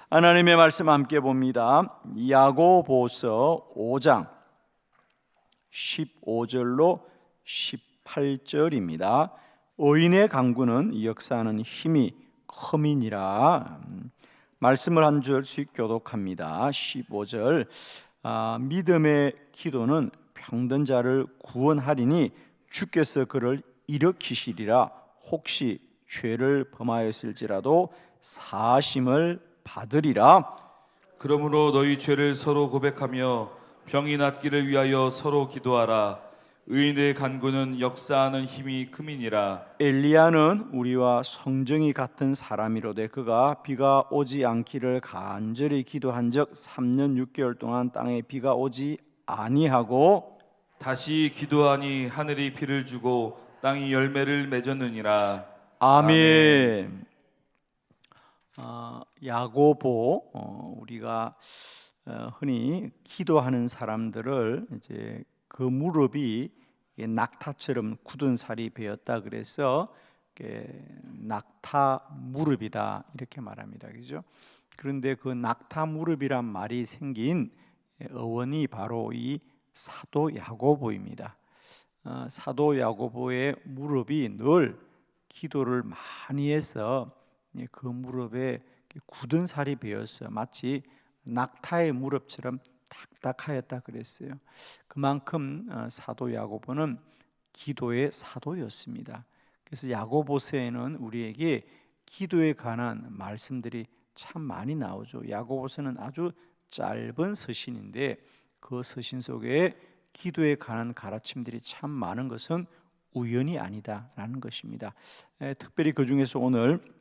하나님의 말씀 함께 봅니다. 야고보서 5장 15절로 18절입니다. 의인의 강구는 역사하는 힘이 큼이니라. 말씀을 한 절씩 교독합니다. 15절 믿음의 기도는 병든 자를 구원하리니 주께서 그를 일으키시리라. 혹시 죄를 범하였을지라도 사심을 받으리라. 그러므로 너희 죄를 서로 고백하며 병이 낫기를 위하여 서로 기도하라. 의인의 간구는 역사하는 힘이 큼이니라. 엘리야는 우리와 성정이 같은 사람이로되 그가 비가 오지 않기를 간절히 기도한 적 3년 6개월 동안 땅에 비가 오지 아니하고 다시 기도하니 하늘이 비를 주고 땅이 열매를 맺었느니라. 아멘. 야고보, 우리가 흔히 기도하는 사람들을 이제 그 무릎이 낙타처럼 굳은 살이 베었다 그래서 낙타 무릎이다 이렇게 말합니다. 그죠? 그런데 그 낙타 무릎이란 말이 생긴 어원이 바로 이 사도 야고보입니다. 사도 야고보의 무릎이 늘 기도를 많이 해서 그 무릎에 굳은 살이 베어서 마치 낙타의 무릎처럼 딱딱하였다 그랬어요. 그만큼 사도 야고보는 기도의 사도였습니다. 그래서 야고보서에는 우리에게 기도에 관한 말씀들이 참 많이 나오죠. 야고보서는 아주 짧은 서신인데 그 서신 속에 기도에 관한 가르침들이 참 많은 것은 우연이 아니다라는 것입니다. 특별히 그 중에서 오늘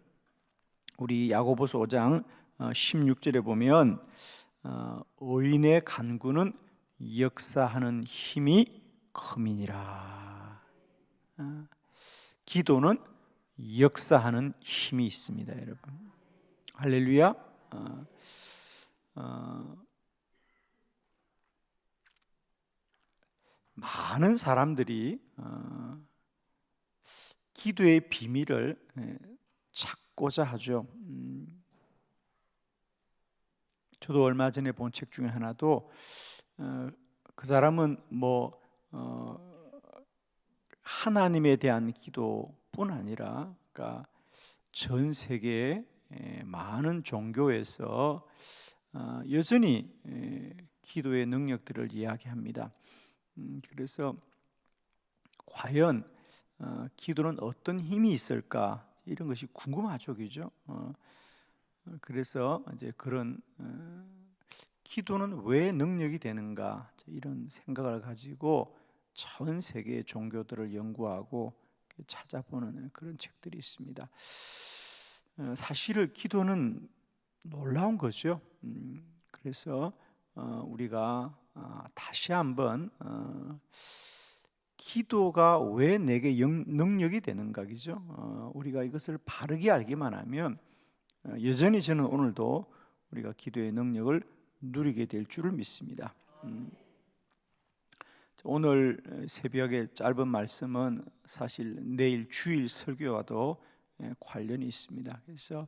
우리 야고보서 5장 16절에 보면 의인의 간구는 역사하는 힘이 큼이니라. 기도는 역사하는 힘이 있습니다, 여러분. 할렐루야. 많은 사람들이 기도의 비밀을 찾고자 하죠. 저도 얼마 전에 본 책 중에 하나도 그 사람은 하나님에 대한 기도뿐 아니라 그러니까 전 세계의 많은 종교에서 여전히 기도의 능력들을 이야기합니다. 그래서 과연 기도는 어떤 힘이 있을까 이런 것이 궁금하죠, 그죠? 그래서 이제 그런 기도는 왜 능력이 되는가 이런 생각을 가지고 전 세계의 종교들을 연구하고 찾아보는 그런 책들이 있습니다. 사실 기도는 놀라운 거죠. 그래서 우리가 다시 한번 기도가 왜 내게 능력이 되는가, 그죠? 우리가 이것을 바르게 알기만 하면 여전히 저는 오늘도 우리가 기도의 능력을 누리게 될 줄을 믿습니다. 오늘 새벽에 짧은 말씀은 사실 내일 주일 설교와도 관련이 있습니다. 그래서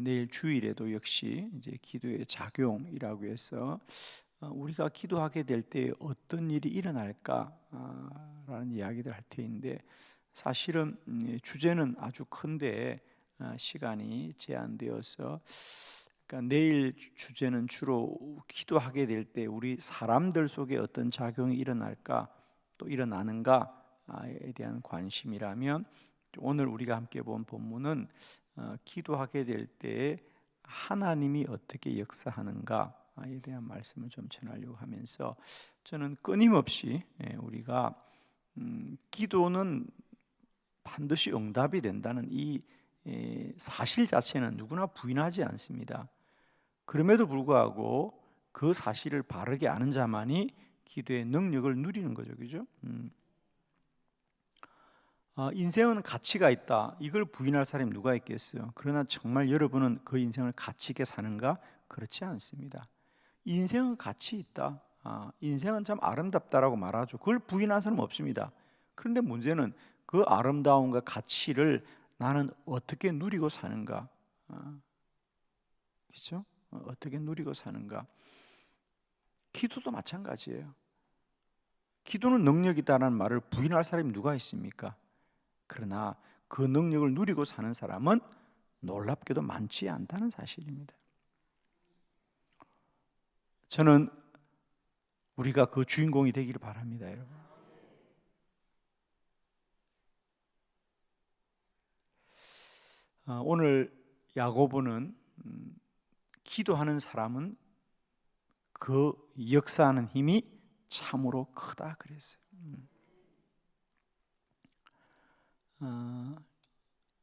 내일 주일에도 역시 이제 기도의 작용이라고 해서 우리가 기도하게 될 때 어떤 일이 일어날까라는 이야기를 할 터인데 사실은 주제는 아주 큰데 시간이 제한되어서 그러니까 내일 주제는 주로 기도하게 될 때 우리 사람들 속에 어떤 작용이 일어날까 또 일어나는가에 대한 관심이라면 오늘 우리가 함께 본 본문은 기도하게 될 때 하나님이 어떻게 역사하는가에 대한 말씀을 좀 전하려고 하면서 저는 끊임없이 우리가 기도는 반드시 응답이 된다는 이 사실 자체는 누구나 부인하지 않습니다. 그럼에도 불구하고 그 사실을 바르게 아는 자만이 기도의 능력을 누리는 거죠, 그죠? 인생은 가치가 있다. 이걸 부인할 사람이 누가 있겠어요? 그러나 정말 여러분은 그 인생을 가치 있게 사는가? 그렇지 않습니다. 인생은 가치 있다. 인생은 참 아름답다라고 말하죠. 그걸 부인할 사람은 없습니다. 그런데 문제는 그 아름다움과 가치를 나는 어떻게 누리고 사는가? 그렇죠? 어떻게 누리고 사는가? 기도도 마찬가지예요. 기도는 능력이다라는 말을 부인할 사람이 누가 있습니까? 그러나 그 능력을 누리고 사는 사람은 놀랍게도 많지 않다는 사실입니다. 저는 우리가 그 주인공이 되기를 바랍니다, 여러분. 오늘 야고보는 기도하는 사람은 그 역사하는 힘이 참으로 크다 그랬어요.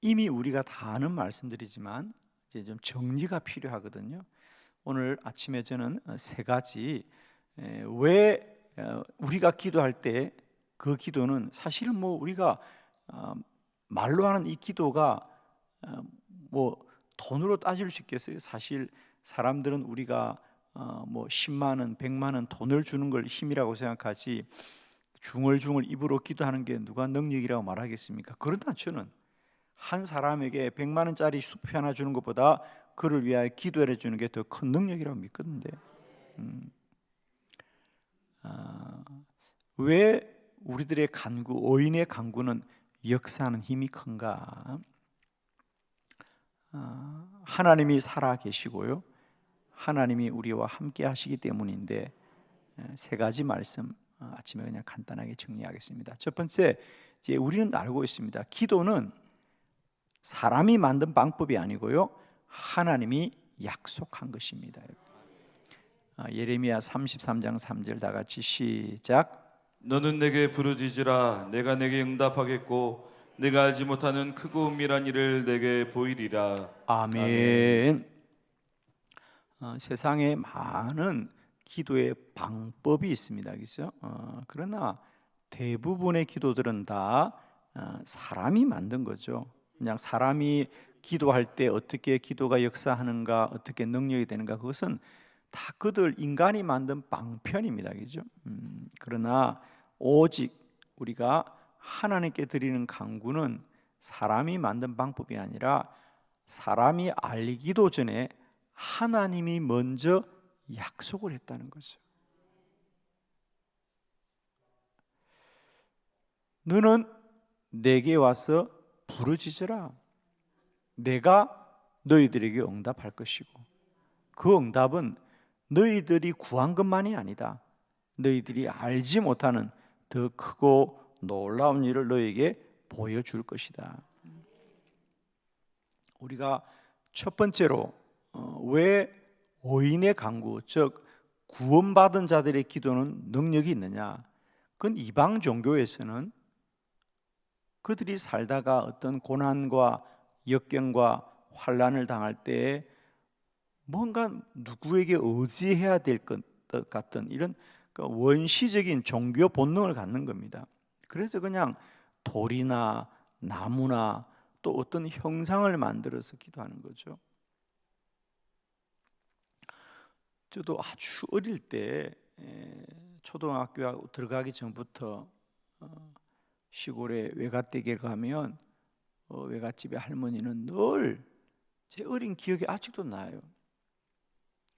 이미 우리가 다 아는 말씀들이지만 이제 좀 정리가 필요하거든요. 오늘 아침에 저는 세 가지 왜 우리가 기도할 때 그 기도는 사실은 뭐 우리가 말로 하는 이 기도가 뭐 돈으로 따질 수 있겠어요? 사실 사람들은 우리가 뭐 10만 원, 100만 원 돈을 주는 걸 힘이라고 생각하지 중얼중얼 입으로 기도하는 게 누가 능력이라고 말하겠습니까? 그러나 저는 한 사람에게 100만 원짜리 수표 하나 주는 것보다 그를 위하여 기도해 주는 게 더 큰 능력이라고 믿거든요. 왜 우리들의 간구, 의인의 간구는 역사하는 힘이 큰가? 하나님이 살아 계시고요, 하나님이 우리와 함께 하시기 때문인데 세 가지 말씀 아침에 그냥 간단하게 정리하겠습니다. 첫 번째, 이제 우리는 알고 있습니다. 기도는 사람이 만든 방법이 아니고요, 하나님이 약속한 것입니다. 예레미야 33장 3절 다 같이 시작. 너는 내게 부르짖으라 내가 내게 응답하겠고 내가 알지 못하는 크고 은밀한 일을 내게 보이리라. 아멘. 세상에 많은 기도의 방법이 있습니다. 그렇죠? 그러나 대부분의 기도들은 다 사람이 만든 거죠. 그냥 사람이 기도할 때 어떻게 기도가 역사하는가, 어떻게 능력이 되는가, 그것은 다 그들 인간이 만든 방편입니다. 그죠? 그러나 오직 우리가 하나님께 드리는 간구는 사람이 만든 방법이 아니라 사람이 알기도 전에 하나님이 먼저 약속을 했다는 거죠. 너는 내게 와서 부르짖으라. 내가 너희들에게 응답할 것이고, 그 응답은 너희들이 구한 것만이 아니다. 너희들이 알지 못하는 더 크고 놀라운 일을 너희에게 보여줄 것이다. 우리가 첫 번째로 왜 의인의 간구, 즉 구원받은 자들의 기도는 능력이 있느냐? 그건 이방 종교에서는 그들이 살다가 어떤 고난과 역경과 환난을 당할 때 뭔가 누구에게 의지해야 될 것 같은 이런 원시적인 종교 본능을 갖는 겁니다. 그래서 그냥 돌이나 나무나 또 어떤 형상을 만들어서 기도하는 거죠. 저도 아주 어릴 때 초등학교 들어가기 전부터 시골에 외갓댁에 가면 외갓집의 할머니는 늘 제 어린 기억이 아직도 나요.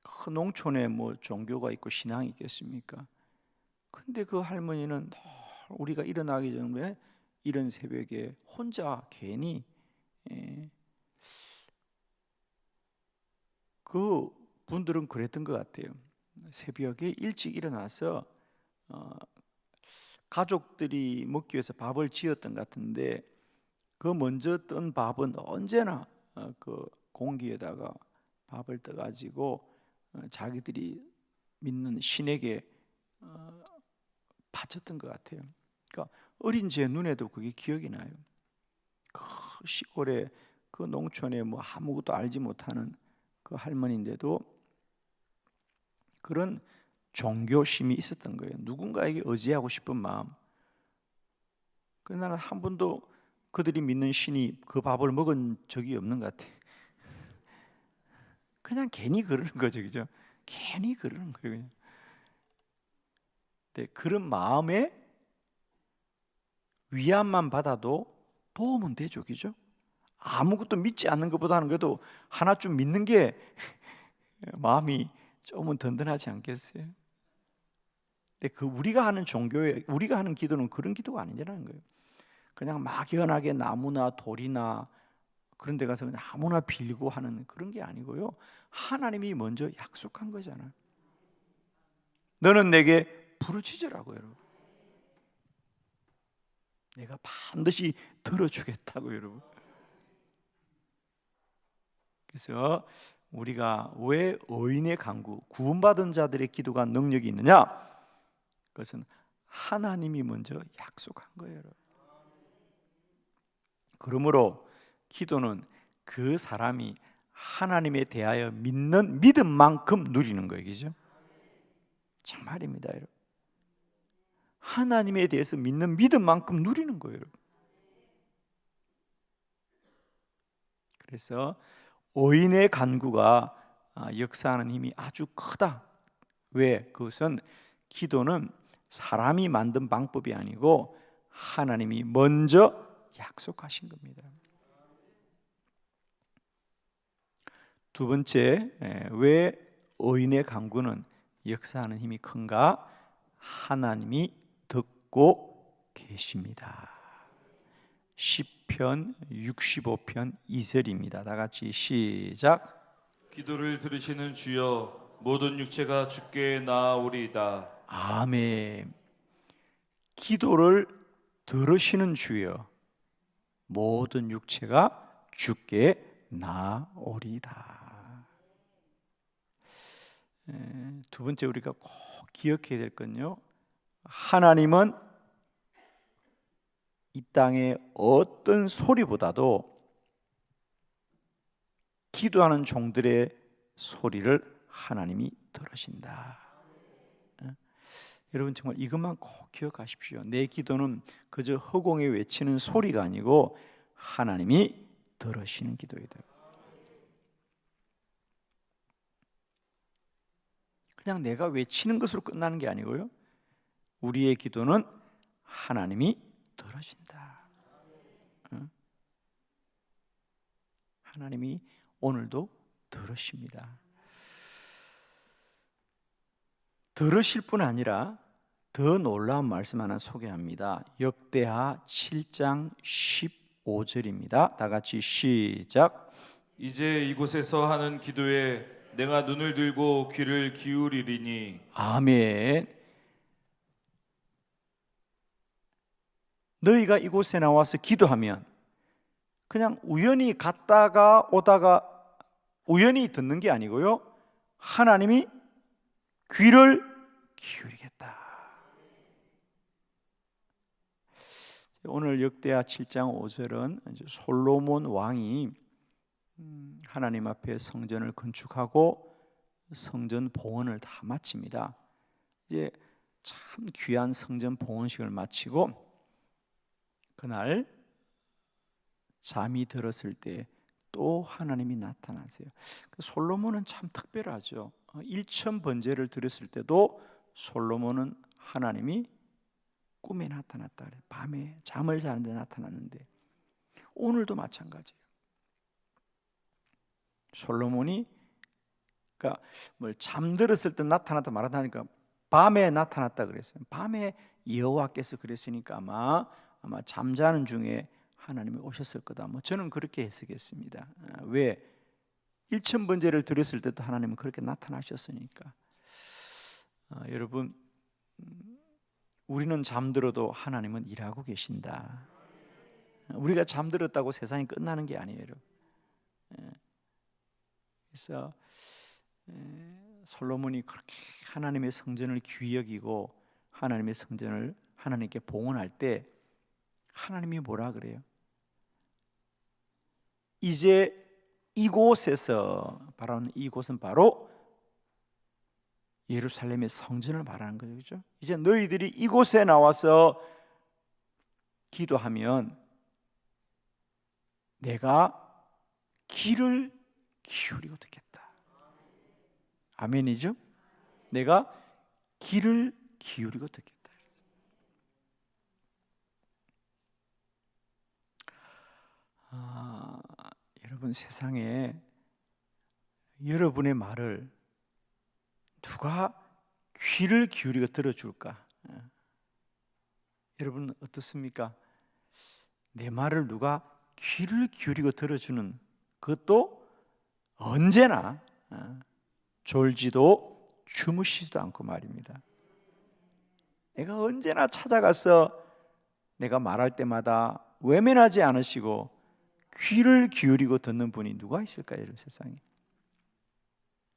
그 농촌에 뭐 종교가 있고 신앙이 있겠습니까? 근데 그 할머니는 늘 우리가 일어나기 전에 이른 새벽에 혼자 괜히 그 분들은 그랬던 것 같아요. 새벽에 일찍 일어나서 가족들이 먹기 위해서 밥을 지었던 것 같은데 그 먼저 뜬 밥은 언제나 그 공기에다가 밥을 떠가지고 자기들이 믿는 신에게 바쳤던 것 같아요. 그러니까 어린 제 눈에도 그게 기억이 나요. 그 시골에 그 농촌에 뭐 아무것도 알지 못하는 그 할머니인데도 그런 종교심이 있었던 거예요. 누군가에게 의지하고 싶은 마음. 그러나 나는 한 번도 그들이 믿는 신이 그 밥을 먹은 적이 없는 것 같아요. 그냥 괜히 그러는 거죠, 그죠? 괜히 그러는 거예요, 그냥. 네, 그런 마음에 위안만 받아도 도움은 되죠, 그죠? 아무것도 믿지 않는 것보다는 그래도 하나쯤 믿는 게 마음이 조금은 든든하지 않겠어요? 근데 그 우리가 하는 종교에 우리가 하는 기도는 그런 기도가 아니라는 거예요. 그냥 막연하게 나무나 돌이나 그런 데 가서 그냥 아무나 빌고 하는 그런 게 아니고요. 하나님이 먼저 약속한 거잖아요. 너는 내게 부르짖으라고 여러분. 내가 반드시 들어주겠다고 여러분. 그래서 우리가 왜 의인의 간구, 구원받은 자들의 기도가 능력이 있느냐? 그것은 하나님이 먼저 약속한 거예요 여러분. 그러므로 기도는 그 사람이 하나님에 대하여 믿는 믿음만큼 누리는 거예요. 그죠? 정말입니다 여러분. 하나님에 대해서 믿는 믿음만큼 누리는 거예요 여러분. 그래서 의인의 간구가 역사하는 힘이 아주 크다. 왜? 그것은 기도는 사람이 만든 방법이 아니고 하나님이 먼저 약속하신 겁니다. 두 번째, 왜 의인의 간구는 역사하는 힘이 큰가? 하나님이 듣고 계십니다. 시편 65편 2절입니다. 다 같이 시작. 기도를 들으시는 주여 모든 육체가 주께 나아오리이다. 아멘. 기도를 들으시는 주여 모든 육체가 주께 나아오리이다. 두 번째 우리가 꼭 기억해야 될 건요, 하나님은 이 땅의 어떤 소리보다도 기도하는 종들의 소리를 하나님이 들으신다. 여러분 정말 이것만 꼭 기억하십시오. 내 기도는 그저 허공에 외치는 소리가 아니고 하나님이 들으시는 기도이다. 그냥 내가 외치는 것으로 끝나는 게 아니고요, 우리의 기도는 하나님이 들으신다. 하나님이 오늘도 들으십니다. 들으실 뿐 아니라 더 놀라운 말씀 하나 소개합니다. 역대하 7장 15절입니다. 다 같이 시작. 이제 이곳에서 하는 기도에 내가 눈을 들고 귀를 기울이리니. 아멘. 너희가 이곳에 나와서 기도하면 그냥 우연히 갔다가 오다가 우연히 듣는 게 아니고요, 하나님이 귀를 기울이겠다. 오늘 역대하 7장 5절은 이제 솔로몬 왕이 하나님 앞에 성전을 건축하고 성전 봉헌을 다 마칩니다. 이제 참 귀한 성전 봉헌식을 마치고 그날 잠이 들었을 때 또 하나님이 나타나세요. 솔로몬은 참 특별하죠. 1천 번제를 드렸을 때도 솔로몬은 하나님이 꿈에 나타났다 그래요. 밤에 잠을 자는데 나타났는데 오늘도 마찬가지예요. 솔로몬이 그러니까 뭘 잠들었을 때 나타났다 말하다니까 밤에 나타났다 그랬어요. 밤에 여호와께서 그랬으니까 아마 잠자는 중에 하나님이 오셨을 거다. 저는 그렇게 해석했습니다. 왜? 1천 번제를 드렸을 때도 하나님은 그렇게 나타나셨으니까. 여러분, 우리는 잠들어도 하나님은 일하고 계신다. 우리가 잠들었다고 세상이 끝나는 게 아니에요, 여러분. 그래서 솔로몬이 그렇게 하나님의 성전을 귀히 여기고 하나님의 성전을 하나님께 봉헌할 때 하나님이 뭐라 그래요? 이제 이곳에서 바라는 이곳은 바로 예루살렘의 성전을 말하는 거죠. 그렇죠? 이제 너희들이 이곳에 나와서 기도하면 내가 귀를 기울이고 듣겠다. 아멘이죠? 내가 귀를 기울이고 듣겠다. 여러분 세상에 여러분의 말을 누가 귀를 기울이고 들어줄까? 여러분 어떻습니까? 내 말을 누가 귀를 기울이고 들어주는 그것도 언제나 졸지도 주무시지도 않고 말입니다. 내가 언제나 찾아가서 내가 말할 때마다 외면하지 않으시고 귀를 기울이고 듣는 분이 누가 있을까요? 여러분 세상에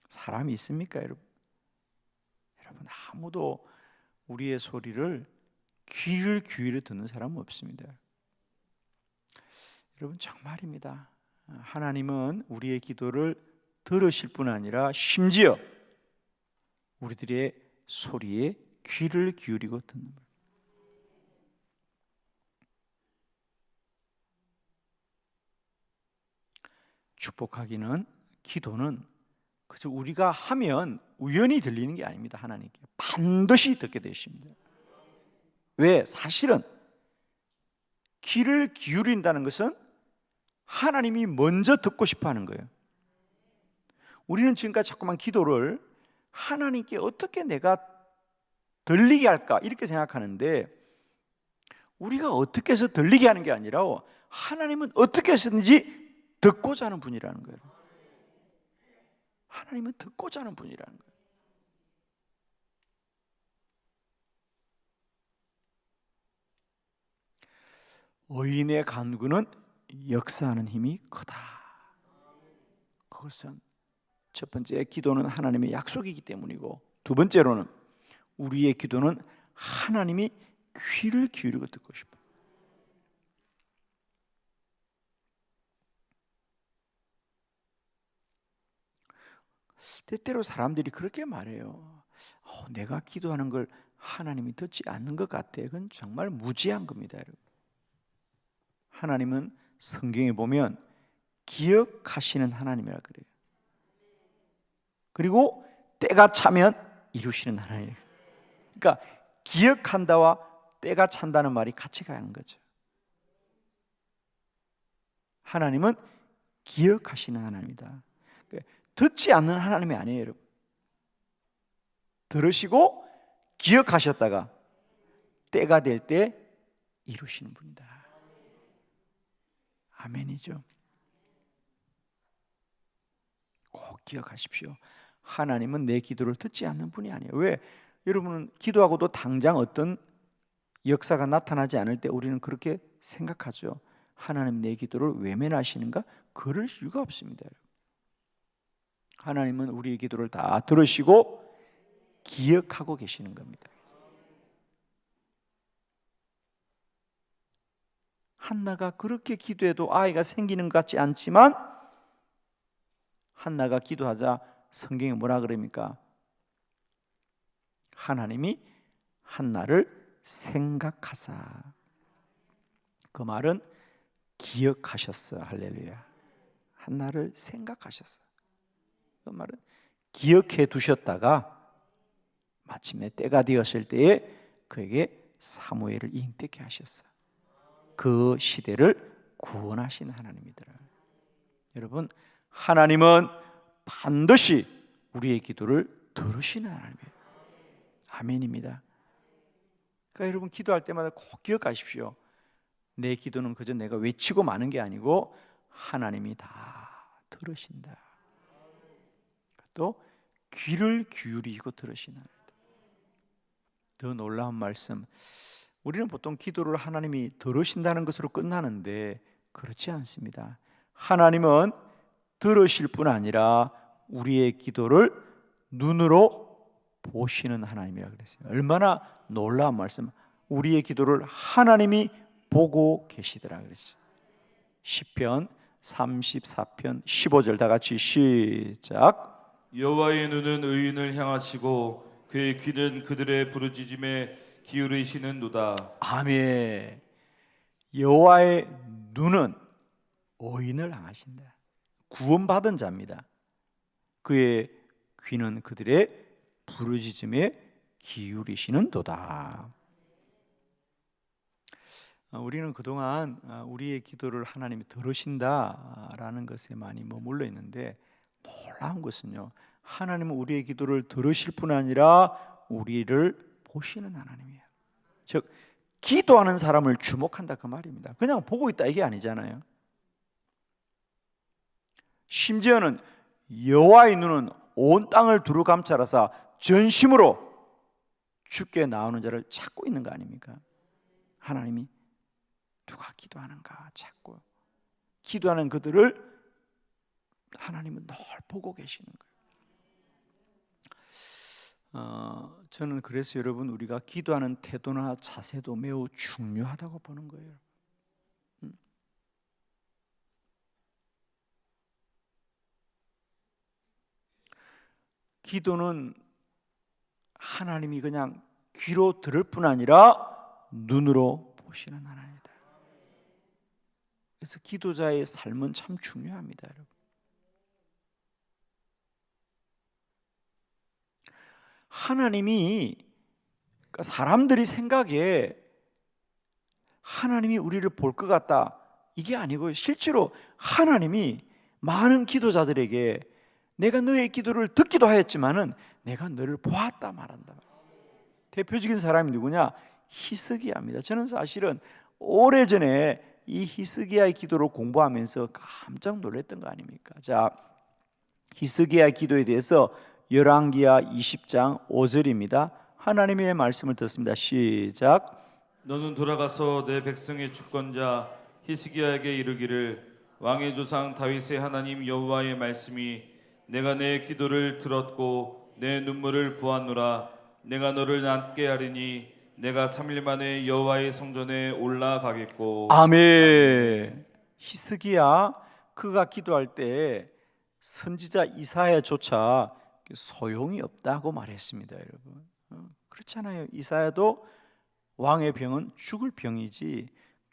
사람이 있습니까? 여러분 아무도 우리의 소리를 귀를 기울여 듣는 사람은 없습니다. 여러분 정말입니다. 하나님은 우리의 기도를 들으실 뿐 아니라 심지어 우리들의 소리에 귀를 기울이고 듣는 분. 축복하기는 기도는 그저 우리가 하면 우연히 들리는 게 아닙니다. 하나님께 반드시 듣게 되십니다. 왜? 사실은 귀를 기울인다는 것은 하나님이 먼저 듣고 싶어 하는 거예요. 우리는 지금까지 자꾸만 기도를 하나님께 어떻게 내가 들리게 할까 이렇게 생각하는데, 우리가 어떻게 해서 들리게 하는 게 아니라 하나님은 어떻게 해서든지 듣고자 하는 분이라는 거예요. 하나님은 듣고자 하는 분이라는 거예요. 의인의 간구는 역사하는 힘이 크다. 그것은 첫 번째, 기도는 하나님의 약속이기 때문이고, 두 번째로는 우리의 기도는 하나님이 귀를 기울이고 듣고 싶어요. 때때로 사람들이 그렇게 말해요. 내가 기도하는 걸 하나님이 듣지 않는 것 같아. 그건 정말 무지한 겁니다, 여러분. 하나님은 성경에 보면 기억하시는 하나님이라 그래요. 그리고 때가 차면 이루시는 하나님. 그러니까 기억한다와 때가 찬다는 말이 같이 가는 거죠. 하나님은 기억하시는 하나님이다. 듣지 않는 하나님이 아니에요, 여러분. 들으시고 기억하셨다가 때가 될 때 이루시는 분이다. 아멘이죠. 꼭 기억하십시오. 하나님은 내 기도를 듣지 않는 분이 아니에요. 왜? 여러분은 기도하고도 당장 어떤 역사가 나타나지 않을 때 우리는 그렇게 생각하죠. 하나님 내 기도를 외면하시는가? 그럴 이유가 없습니다. 하나님은 우리의 기도를 다 들으시고 기억하고 계시는 겁니다. 한나가 그렇게 기도해도 아이가 생기는 것 같지 않지만, 한나가 기도하자 성경에 뭐라 그럽니까? 하나님이 한나를 생각하사. 그 말은 기억하셨어. 할렐루야. 한나를 생각하셨어. 그 말은 기억해 두셨다가 마침내 때가 되었을 때에 그에게 사무엘을 인택해 하셨어. 그 시대를 구원하신 하나님이더라. 여러분, 하나님은 반드시 우리의 기도를 들으시는 하나님이에요. 아멘입니다. 그러니까 여러분 기도할 때마다 꼭 기억하십시오. 내 기도는 그저 내가 외치고 마는 게 아니고 하나님이 다 들으신다. 또 귀를 기울이고 들으시는 하나님. 더 놀라운 말씀, 우리는 보통 기도를 하나님이 들으신다는 것으로 끝나는데 그렇지 않습니다. 하나님은 들으실 뿐 아니라 우리의 기도를 눈으로 보시는 하나님이라고 그랬어요. 얼마나 놀라운 말씀. 우리의 기도를 하나님이 보고 계시더라 그랬어요. 시편 34편 15절 다 같이 시작. 여호와의 눈은 의인을 향하시고 그의 귀는 그들의 부르짖음에 기울이시는도다. 아멘. 여호와의 눈은 의인을 향하신다. 구원받은 자입니다. 그의 귀는 그들의 부르짖음에 기울이시는도다. 우리는 그동안 우리의 기도를 하나님이 들으신다라는 것에 많이 머물러 있는데, 놀라운 것은요, 하나님은 우리의 기도를 들으실 뿐 아니라 우리를 보시는 하나님이에요. 즉 기도하는 사람을 주목한다 그 말입니다. 그냥 보고 있다 이게 아니잖아요. 심지어는 여호와의 눈은 온 땅을 두루 감찰하사 전심으로 주께 나오는 자를 찾고 있는 거 아닙니까? 하나님이 누가 기도하는가 찾고, 기도하는 그들을 하나님은 늘 보고 계시는 거예요. 저는 그래서 여러분, 우리가 기도하는 태도나 자세도 매우 중요하다고 보는 거예요. 기도는 하나님이 그냥 귀로 들을 뿐 아니라 눈으로 보시는 하나님이다. 그래서 기도자의 삶은 참 중요합니다, 여러분. 하나님이, 그러니까 사람들이 생각에 하나님이 우리를 볼 것 같다 이게 아니고요, 실제로 하나님이 많은 기도자들에게 내가 너의 기도를 듣기도 하였지만은 내가 너를 보았다 말한다. 대표적인 사람이 누구냐? 히스기야입니다. 저는 사실은 오래전에 이 히스기야의 기도를 공부하면서 깜짝 놀랐던 거 아닙니까? 자, 히스기야의 기도에 대해서 열왕기하 20장 5절입니다. 하나님의 말씀을 듣습니다. 시작. 너는 돌아가서 내 백성의 주권자 히스기야에게 이르기를 왕의 조상 다윗의 하나님 여호와의 말씀이 내가 내 기도를 들었고 내 눈물을 보았노라. 내가 너를 낫게 하리니 내가 3일 만에 여호와의 성전에 올라가겠고. 아멘. 히스기야, 그가 기도할 때 선지자 이사야조차 소용이 없다고 말했습니다, 여러분. 그렇잖아요. 이사야도 왕의 병은 죽을 병이지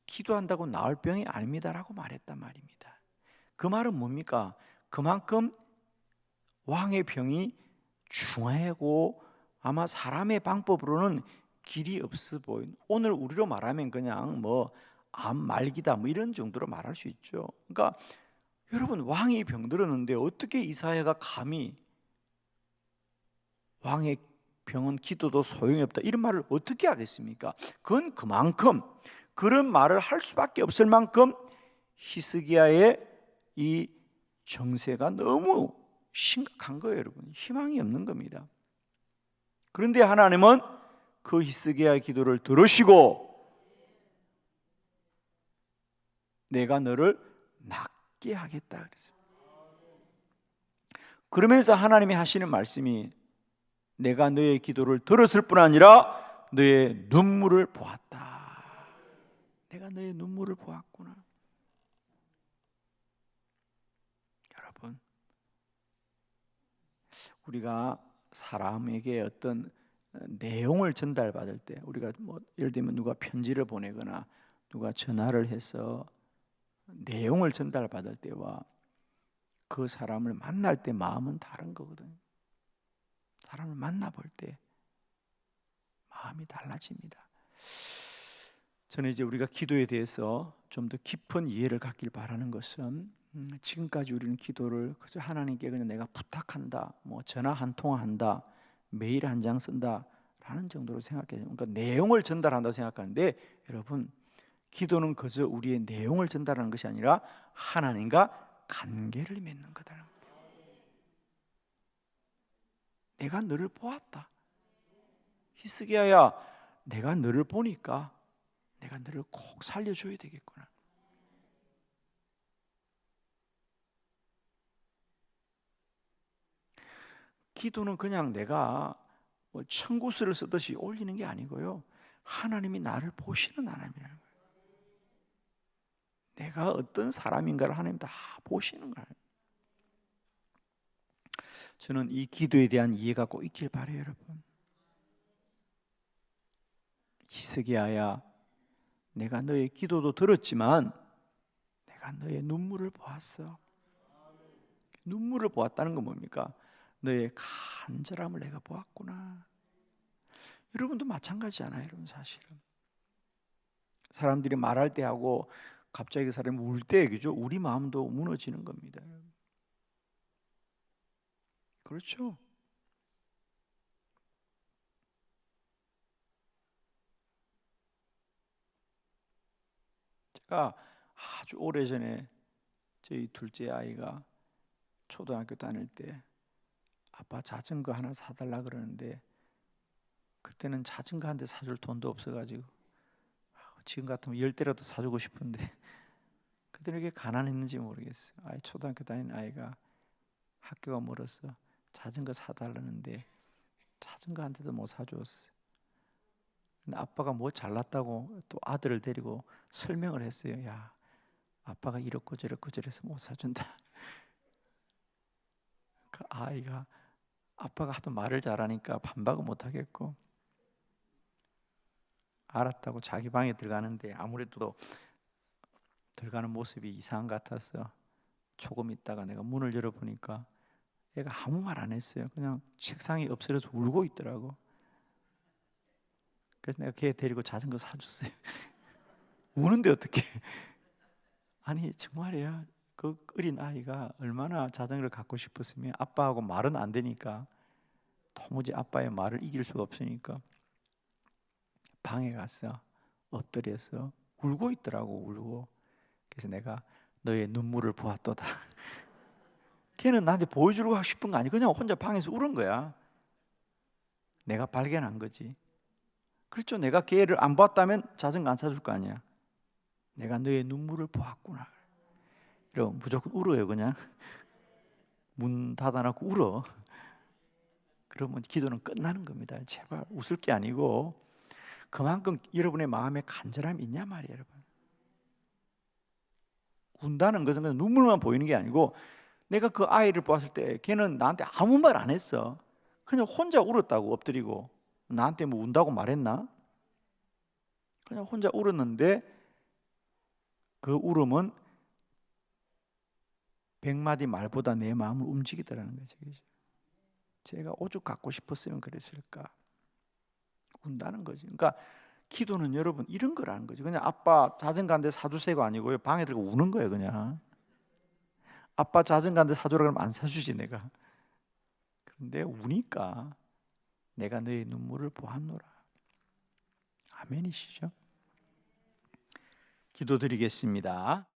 기도한다고 나을 병이 아닙니다라고 말했단 말입니다. 그 말은 뭡니까? 그만큼 왕의 병이 중하고 아마 사람의 방법으로는 길이 없어 보인, 오늘 우리로 말하면 그냥 뭐 암 말기다 뭐 이런 정도로 말할 수 있죠. 그러니까 여러분, 왕이 병들었는데 어떻게 이사야가 감히 왕의 병은 기도도 소용이 없다 이런 말을 어떻게 하겠습니까? 그건 그만큼, 그런 말을 할 수밖에 없을 만큼 히스기야의 이 정세가 너무 심각한 거예요, 여러분. 희망이 없는 겁니다. 그런데 하나님은 그 히스기야의 기도를 들으시고 내가 너를 낫게 하겠다 그랬어요. 그러면서 하나님이 하시는 말씀이 내가 너의 기도를 들었을 뿐 아니라 너의 눈물을 보았다. 내가 너의 눈물을 보았구나. 여러분, 우리가 사람에게 어떤 내용을 전달받을 때, 우리가 뭐 예를 들면 누가 편지를 보내거나 누가 전화를 해서 내용을 전달받을 때와 그 사람을 만날 때 마음은 다른 거거든요. 사람을 만나볼 때 마음이 달라집니다. 저는 이제 우리가 기도에 대해서 좀 더 깊은 이해를 갖길 바라는 것은, 지금까지 우리는 기도를 그저 하나님께 그냥 내가 부탁한다, 뭐 전화 한 통화한다, 메일 한 장 쓴다 라는 정도로 생각해요. 그러니까 내용을 전달한다고 생각하는데, 여러분, 기도는 그저 우리의 내용을 전달하는 것이 아니라 하나님과 관계를 맺는 거다. 내가 너를 보았다. 히스기야야, 내가 너를 보니까 내가 너를 꼭 살려줘야 되겠구나. 기도는 그냥 내가 뭐 청구서를 쓰듯이 올리는 게 아니고요, 하나님이 나를 보시는 하나님이라는 거예요. 내가 어떤 사람인가를 하나님 다 보시는 거예요. 저는 이 기도에 대한 이해가 꼭 있길 바라요, 여러분. 히스기야야, 내가 너의 기도도 들었지만 내가 너의 눈물을 보았어. 눈물을 보았다는 건 뭡니까? 너의 간절함을 내가 보았구나. 여러분도 마찬가지잖아요, 여러분. 사실은 사람들이 말할 때 하고 갑자기 그 사람이 울 때, 그죠? 우리 마음도 무너지는 겁니다. 그렇죠. 제가 아주 오래전에 저희 둘째 아이가 초등학교 다닐 때 아빠 자전거 하나 사달라 그러는데, 그때는 자전거 한 대 사줄 돈도 없어가지고 지금 같으면 10대라도 사주고 싶은데 그때는 이렇게 가난했는지 모르겠어요. 아이 초등학교 다니는 아이가 학교가 멀어서 자전거 사달라는데 자전거 한 대도 못 사주었어요. 근데 아빠가 뭐 잘났다고 또 아들을 데리고 설명을 했어요. 야, 아빠가 이렇고 저렇고 저래서 못 사준다. 그 아이가 아빠가 하도 말을 잘하니까 반박을 못 하겠고 알았다고 자기 방에 들어가는데 아무래도 들어가는 모습이 이상 같아서 조금 있다가 내가 문을 열어보니까 애가 아무 말 안 했어요. 그냥 책상이 엎드려서 울고 있더라고. 그래서 내가 걔 데리고 자전거 사줬어요. 우는데 어떡해. 아니 정말이야. 그 어린 아이가 얼마나 자전거를 갖고 싶었으면 아빠하고 말은 안 되니까, 도무지 아빠의 말을 이길 수가 없으니까 방에 가서 엎드려서 울고 있더라고. 울고. 그래서 내가 너의 눈물을 보았도다. 걔는 나한테 보여주고 싶은 거 아니고 그냥 혼자 방에서 울은 거야. 내가 발견한 거지. 그렇죠. 내가 걔를 안 봤다면 자전거 안 사줄 거 아니야. 내가 너의 눈물을 보았구나. 이러면 무조건 울어요. 그냥 문 닫아놓고 울어. 그러면 기도는 끝나는 겁니다. 제발 웃을 게 아니고 그만큼 여러분의 마음에 간절함이 있냐 말이에요. 여러분, 운다는 것은 그냥 눈물만 보이는 게 아니고, 내가 그 아이를 보았을 때 걔는 나한테 아무 말 안 했어. 그냥 혼자 울었다고. 엎드리고. 나한테 뭐 운다고 말했나? 그냥 혼자 울었는데 그 울음은 100마디 말보다 내 마음을 움직이더라는 거죠. 제가 오죽 갖고 싶었으면 그랬을까. 운다는 거지. 그러니까 기도는 여러분 이런 거라는 거죠. 그냥 아빠 자전거 한 대 사주세요가 아니고요, 방에 들어가 우는 거예요. 그냥 아빠 자전거 한 대 사주라 그러면 안 사주지 내가. 그런데 우니까 내가 너의 눈물을 보았노라. 아멘이시죠? 기도드리겠습니다.